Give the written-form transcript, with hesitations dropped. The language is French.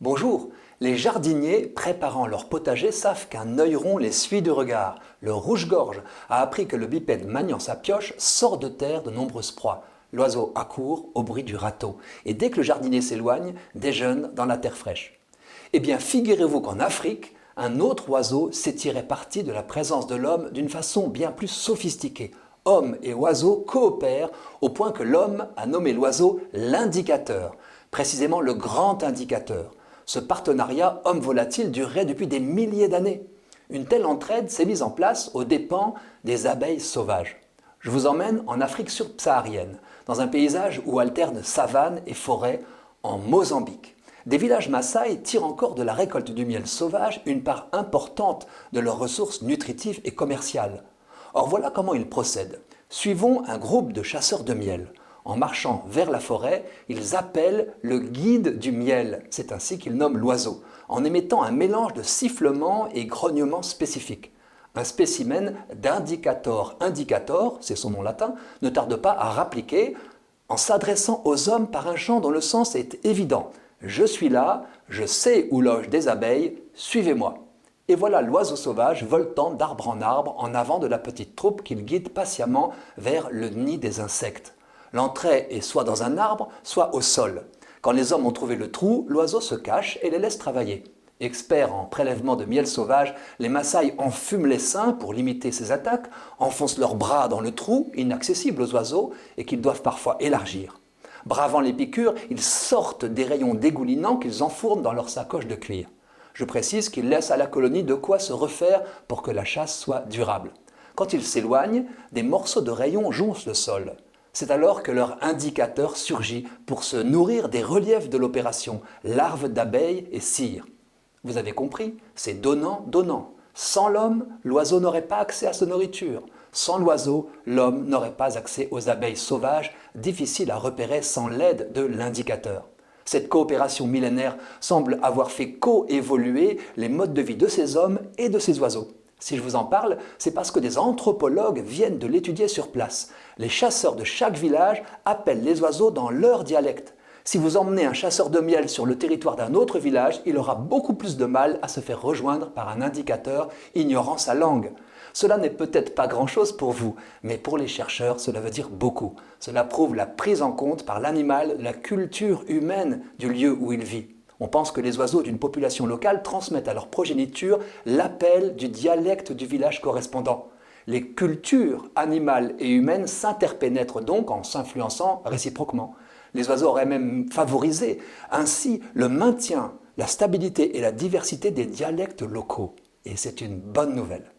Bonjour, les jardiniers préparant leur potager savent qu'un œil rond les suit du regard. Le rouge-gorge a appris que le bipède maniant sa pioche sort de terre de nombreuses proies. L'oiseau accourt au bruit du râteau et dès que le jardinier s'éloigne, déjeune dans la terre fraîche. Eh bien, figurez-vous qu'en Afrique, un autre oiseau s'est tiré parti de la présence de l'homme d'une façon bien plus sophistiquée. Homme et oiseau coopèrent au point que l'homme a nommé l'oiseau l'indicateur, précisément le grand indicateur. Ce partenariat homme-volatile durerait depuis des milliers d'années. Une telle entraide s'est mise en place aux dépens des abeilles sauvages. Je vous emmène en Afrique subsaharienne, dans un paysage où alternent savane et forêt, en Mozambique. Des villages Maasai tirent encore de la récolte du miel sauvage une part importante de leurs ressources nutritives et commerciales. Or voilà comment ils procèdent. Suivons un groupe de chasseurs de miel. En marchant vers la forêt, ils appellent le guide du miel, c'est ainsi qu'ils nomment l'oiseau, en émettant un mélange de sifflements et grognements spécifiques. Un spécimen d'indicator indicator, c'est son nom latin, ne tarde pas à rappliquer en s'adressant aux hommes par un chant dont le sens est évident. Je suis là, je sais où logent des abeilles, suivez-moi. Et voilà l'oiseau sauvage voltant d'arbre en avant de la petite troupe qu'il guide patiemment vers le nid des insectes. L'entrée est soit dans un arbre, soit au sol. Quand les hommes ont trouvé le trou, l'oiseau se cache et les laisse travailler. Experts en prélèvement de miel sauvage, les Maasai enfument les seins pour limiter ces attaques, enfoncent leurs bras dans le trou, inaccessible aux oiseaux, et qu'ils doivent parfois élargir. Bravant les piqûres, ils sortent des rayons dégoulinants qu'ils enfournent dans leur sacoche de cuir. Je précise qu'ils laissent à la colonie de quoi se refaire pour que la chasse soit durable. Quand ils s'éloignent, des morceaux de rayons jonchent le sol. C'est alors que leur indicateur surgit pour se nourrir des reliefs de l'opération, larves d'abeilles et cire. Vous avez compris, c'est donnant-donnant. Sans l'homme, l'oiseau n'aurait pas accès à sa nourriture. Sans l'oiseau, l'homme n'aurait pas accès aux abeilles sauvages, difficiles à repérer sans l'aide de l'indicateur. Cette coopération millénaire semble avoir fait coévoluer les modes de vie de ces hommes et de ces oiseaux. Si je vous en parle, c'est parce que des anthropologues viennent de l'étudier sur place. Les chasseurs de chaque village appellent les oiseaux dans leur dialecte. Si vous emmenez un chasseur de miel sur le territoire d'un autre village, il aura beaucoup plus de mal à se faire rejoindre par un indicateur ignorant sa langue. Cela n'est peut-être pas grand-chose pour vous, mais pour les chercheurs, cela veut dire beaucoup. Cela prouve la prise en compte par l'animal de la culture humaine du lieu où il vit. On pense que les oiseaux d'une population locale transmettent à leur progéniture l'appel du dialecte du village correspondant. Les cultures animales et humaines s'interpénètrent donc en s'influençant réciproquement. Les oiseaux auraient même favorisé ainsi le maintien, la stabilité et la diversité des dialectes locaux. Et c'est une bonne nouvelle.